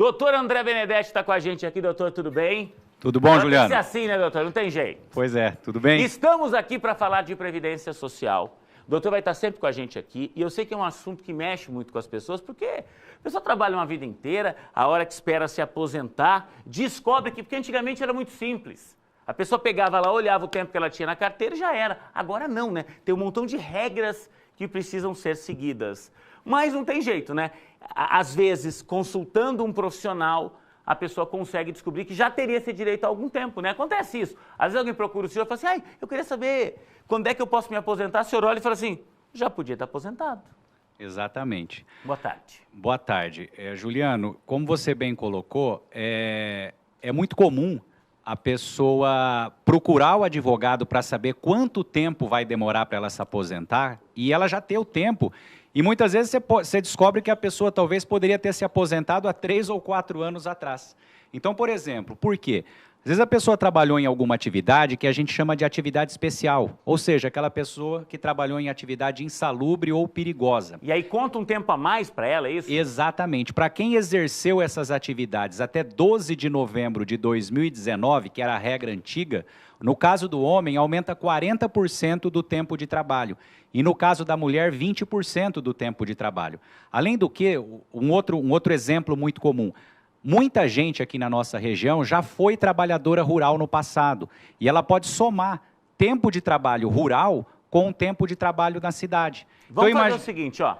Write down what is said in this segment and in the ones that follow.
Doutor André Benedetti está com a gente aqui. Doutor, tudo bem? Tudo bom, Juliano? Tem que ser assim, né, doutor? Não tem jeito. Pois é, tudo bem? Estamos aqui para falar de Previdência Social. O doutor vai estar sempre com a gente aqui e eu sei que é um assunto que mexe muito com as pessoas, porque a pessoa trabalha uma vida inteira, a hora que espera se aposentar, descobre que, porque antigamente era muito simples. A pessoa pegava lá, olhava o tempo que ela tinha na carteira e já era. Agora não, né? Tem um montão de regras que precisam ser seguidas. Mas não tem jeito, né? Às vezes, consultando um profissional, a pessoa consegue descobrir que já teria esse direito há algum tempo, né? Acontece isso. Às vezes alguém procura o senhor e fala assim, ai, eu queria saber quando é que eu posso me aposentar. O senhor olha e fala assim, já podia estar aposentado. Exatamente. Boa tarde. Boa tarde. Juliano, como você bem colocou, é muito comum a pessoa procurar o advogado para saber quanto tempo vai demorar para ela se aposentar e ela já ter o tempo. E muitas vezes você descobre que a pessoa talvez poderia ter se aposentado há 3 ou 4 anos atrás. Então, por exemplo, por quê? Às vezes a pessoa trabalhou em alguma atividade que a gente chama de atividade especial, ou seja, aquela pessoa que trabalhou em atividade insalubre ou perigosa. E aí conta um tempo a mais para ela, é isso? Exatamente. Para quem exerceu essas atividades até 12 de novembro de 2019, que era a regra antiga, no caso do homem, aumenta 40% do tempo de trabalho. E no caso da mulher, 20% do tempo de trabalho. Além do que, um outro exemplo muito comum. Muita gente aqui na nossa região já foi trabalhadora rural no passado. E ela pode somar tempo de trabalho rural com o tempo de trabalho na cidade. Vamos fazer o seguinte, ó.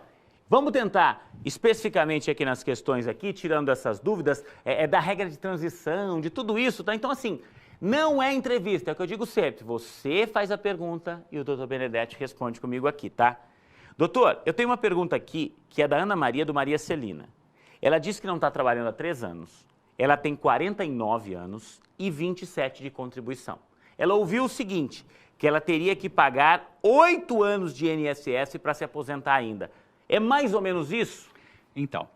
Vamos tentar, especificamente aqui nas questões aqui, tirando essas dúvidas, da regra de transição, de tudo isso, tá? Então, assim, não é entrevista, é o que eu digo sempre. Você faz a pergunta e o doutor Benedetti responde comigo aqui, tá? Doutor, eu tenho uma pergunta aqui, que é da Ana Maria, do Maria Celina. Ela disse que não está trabalhando há 3 anos. Ela tem 49 anos e 27 de contribuição. Ela ouviu o seguinte, que ela teria que pagar 8 anos de INSS para se aposentar ainda. É mais ou menos isso? Então,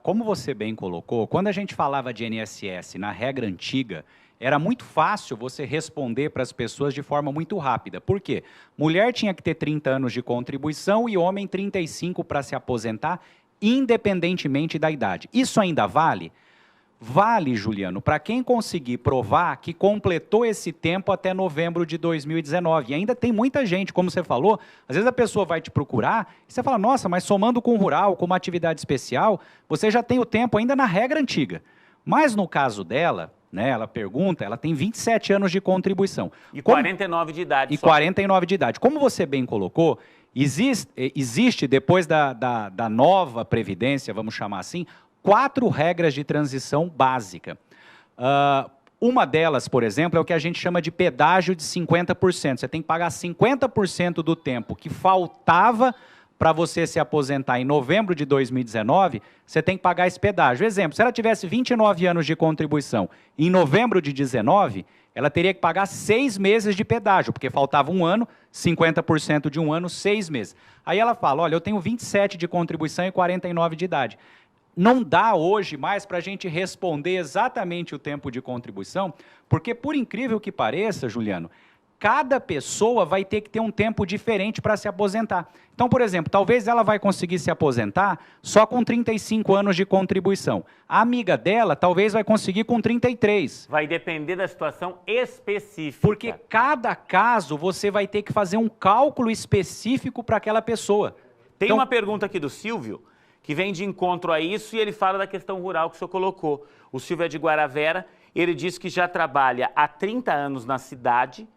como você bem colocou, quando a gente falava de INSS na regra antiga, era muito fácil você responder para as pessoas de forma muito rápida. Por quê? Mulher tinha que ter 30 anos de contribuição e homem 35 para se aposentar, independentemente da idade. Isso ainda vale? Vale, Juliano, para quem conseguir provar que completou esse tempo até novembro de 2019. E ainda tem muita gente, como você falou, às vezes a pessoa vai te procurar e você fala, nossa, mas somando com rural, com uma atividade especial, você já tem o tempo ainda na regra antiga. Mas no caso dela, né, ela pergunta, ela tem 27 anos de contribuição. E 49 de idade. E 49 de idade. Como você bem colocou, existe depois da nova Previdência, vamos chamar assim, 4 regras de transição básica. Uma delas, por exemplo, é o que a gente chama de pedágio de 50%. Você tem que pagar 50% do tempo que faltava para você se aposentar em novembro de 2019, você tem que pagar esse pedágio. Exemplo, se ela tivesse 29 anos de contribuição em novembro de 19, ela teria que pagar 6 meses de pedágio, porque faltava 1 ano, 50% de 1 ano, 6 meses. Aí ela fala, olha, eu tenho 27 de contribuição e 49 de idade. Não dá hoje mais para a gente responder exatamente o tempo de contribuição, porque por incrível que pareça, Juliano, cada pessoa vai ter que ter um tempo diferente para se aposentar. Então, por exemplo, talvez ela vai conseguir se aposentar só com 35 anos de contribuição. A amiga dela talvez vai conseguir com 33. Vai depender da situação específica. Porque cada caso você vai ter que fazer um cálculo específico para aquela pessoa. Tem uma pergunta aqui do Silvio, que vem de encontro a isso, e ele fala da questão rural que o senhor colocou. O Silvio é de Guaravera, ele diz que já trabalha há 30 anos na cidade,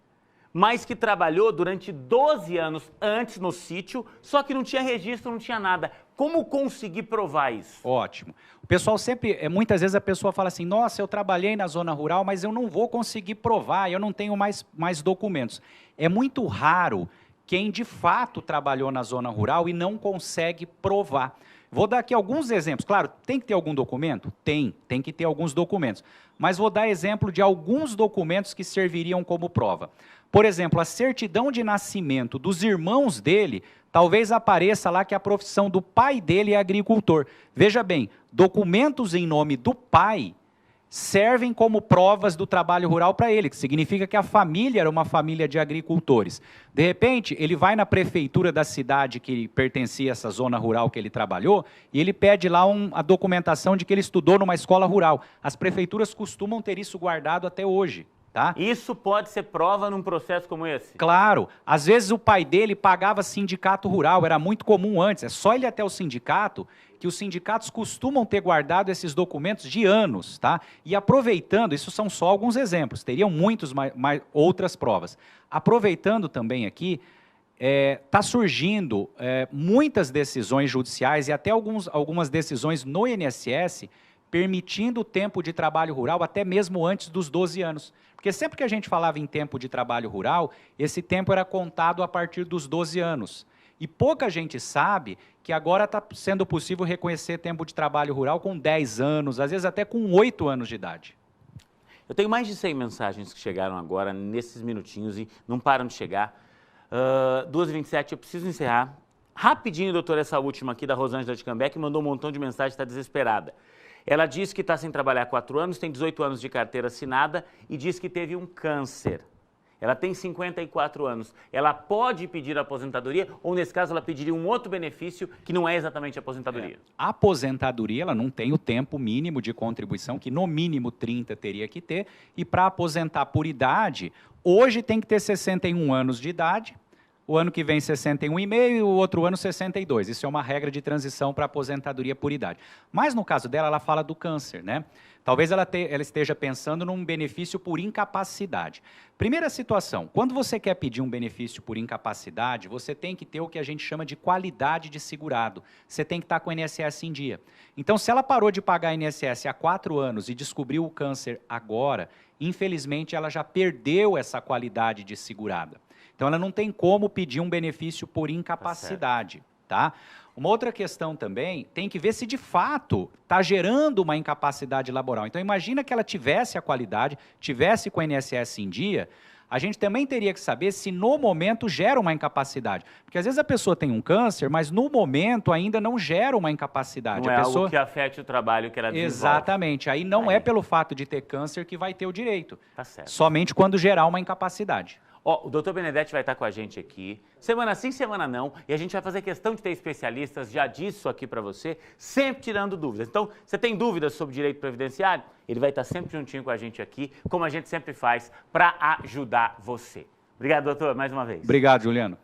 mas que trabalhou durante 12 anos antes no sítio, só que não tinha registro, não tinha nada. Como conseguir provar isso? Ótimo. O pessoal sempre, muitas vezes a pessoa fala assim, nossa, eu trabalhei na zona rural, mas eu não vou conseguir provar, eu não tenho mais documentos. É muito raro quem de fato trabalhou na zona rural e não consegue provar. Vou dar aqui alguns exemplos. Claro, tem que ter algum documento? Tem que ter alguns documentos. Mas vou dar exemplo de alguns documentos que serviriam como prova. Por exemplo, a certidão de nascimento dos irmãos dele, talvez apareça lá que a profissão do pai dele é agricultor. Veja bem, documentos em nome do pai servem como provas do trabalho rural para ele, que significa que a família era uma família de agricultores. De repente, ele vai na prefeitura da cidade que pertencia a essa zona rural que ele trabalhou, e ele pede lá a documentação de que ele estudou numa escola rural. As prefeituras costumam ter isso guardado até hoje. Tá? Isso pode ser prova num processo como esse? Claro. Às vezes o pai dele pagava sindicato rural, era muito comum antes. É só ele ir até o sindicato, que os sindicatos costumam ter guardado esses documentos de anos. Tá? E aproveitando, isso são só alguns exemplos, teriam muitos mais outras provas. Aproveitando também aqui, está surgindo muitas decisões judiciais e até algumas decisões no INSS permitindo o tempo de trabalho rural até mesmo antes dos 12 anos. Porque sempre que a gente falava em tempo de trabalho rural, esse tempo era contado a partir dos 12 anos. E pouca gente sabe que agora está sendo possível reconhecer tempo de trabalho rural com 10 anos, às vezes até com 8 anos de idade. Eu tenho mais de 100 mensagens que chegaram agora, nesses minutinhos, e não param de chegar. 2h27, eu preciso encerrar. Rapidinho, doutor, essa última aqui da Rosângela de Cambé, que mandou um montão de mensagens, está desesperada. Ela diz que está sem trabalhar há 4 anos, tem 18 anos de carteira assinada e diz que teve um câncer. Ela tem 54 anos. Ela pode pedir aposentadoria ou, nesse caso, ela pediria um outro benefício que não é exatamente a aposentadoria? A aposentadoria, ela não tem o tempo mínimo de contribuição, que no mínimo 30 teria que ter, e para aposentar por idade, hoje tem que ter 61 anos de idade, o ano que vem 61,5 e o outro ano 62. Isso é uma regra de transição para aposentadoria por idade. Mas no caso dela, ela fala do câncer, né? Talvez ela esteja pensando num benefício por incapacidade. Primeira situação, quando você quer pedir um benefício por incapacidade, você tem que ter o que a gente chama de qualidade de segurado. Você tem que estar com o INSS em dia. Então, se ela parou de pagar INSS há 4 anos e descobriu o câncer agora, infelizmente ela já perdeu essa qualidade de segurada. Então, ela não tem como pedir um benefício por incapacidade, tá? Uma outra questão também, tem que ver se de fato está gerando uma incapacidade laboral. Então, imagina que ela tivesse a qualidade, tivesse com o INSS em dia, a gente também teria que saber se no momento gera uma incapacidade. Porque às vezes a pessoa tem um câncer, mas no momento ainda não gera uma incapacidade. Não é algo que afete o trabalho que ela desenvolve. Exatamente. Aí não é pelo fato de ter câncer que vai ter o direito. Tá certo. Somente quando gerar uma incapacidade. O doutor Benedetti vai estar com a gente aqui, semana sim, semana não, e a gente vai fazer questão de ter especialistas já disso aqui para você, sempre tirando dúvidas. Então, você tem dúvidas sobre direito previdenciário? Ele vai estar sempre juntinho com a gente aqui, como a gente sempre faz, para ajudar você. Obrigado, doutor, mais uma vez. Obrigado, Juliano.